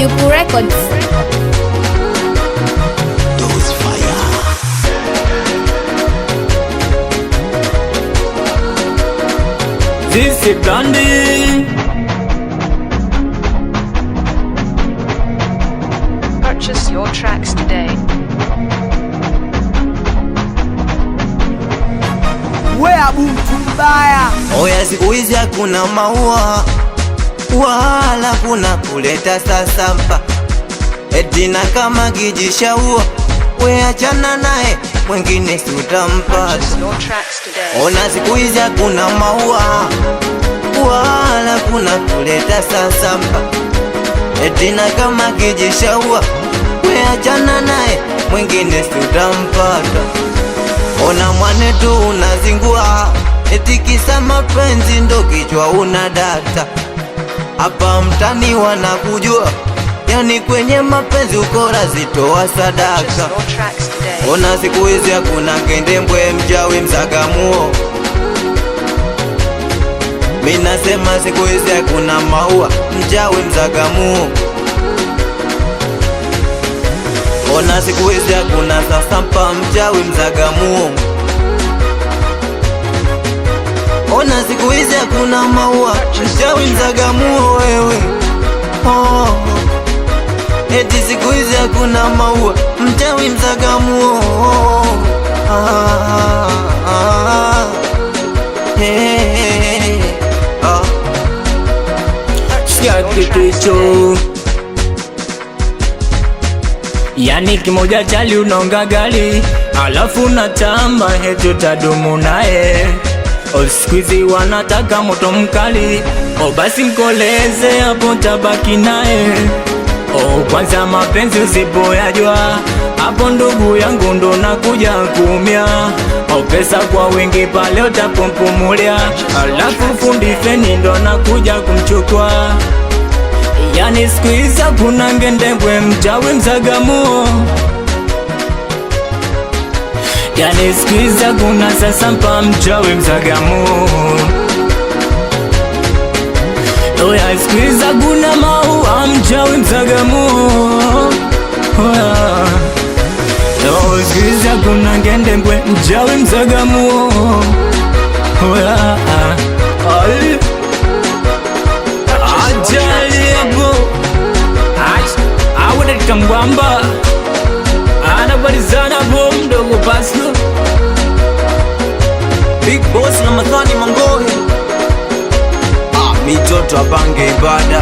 Yuku Records. Those fire. This is Blondie. Purchase your tracks today. Wea mtu mbaya. Oya, siku hizi hakuna maua wala kuna kuleta sasamba, etina kama kijishaua, we achana nae mwengine sutampata. Purchase your tracks today. Ona, siku hizi hakuna maua wala kuna kuleta sasamba, etina kama kijishaua, we achana nae mwengine sutampata. Ona mwanetu unazingua, etikisa mapenzi ndo kichwa una data. Hapa mtani wanakujua, yani kwenye mapenzi ukora zitoa sadaka. Purchase your tracks today. Ona, siku hizi hakuna kendembwe, mchawi mzagamuo. Minasema siku hizi hakuna maua, mchawi mzagamuo. Ona, siku hizi hakuna sasampa, mchawi mzagamuo. Ona, siku hizi hakuna maua, mchawi mzagamuo wewe. Oh, eti siku hizi hakuna maua, mchawi mzagamuo. Hey, oh. Sikia kikicho, yani kimoja chali unaonga gali, alafu natamba hetu tadumu nae. Sikuizi wanataka moto mkali, basi mkoleze hapo tabaki nae. Kwanza mapenzi usipoyajua, hapo ndugu yangu ndo nakuja kuumia. Pesa kwa wingi pale utapompumulia, alafu fundi feni ndo nakuja kumchukua. Yani sikuizi kuna ngendembwe, mchawi mzagamuo. Yani sikuizi kuna sasampa, mchawi mzagamuo. Oya, sikuizi kuna maua, mchawi mzagamuo. Oya, sikuizi kuna ngendembwe, mchawi mzagamuo. Oya, ajali hapo awede kambwamba anabalizana bo mdogo Pasco Big Boss na Mathani Mangohe. Mitoto apange ibada.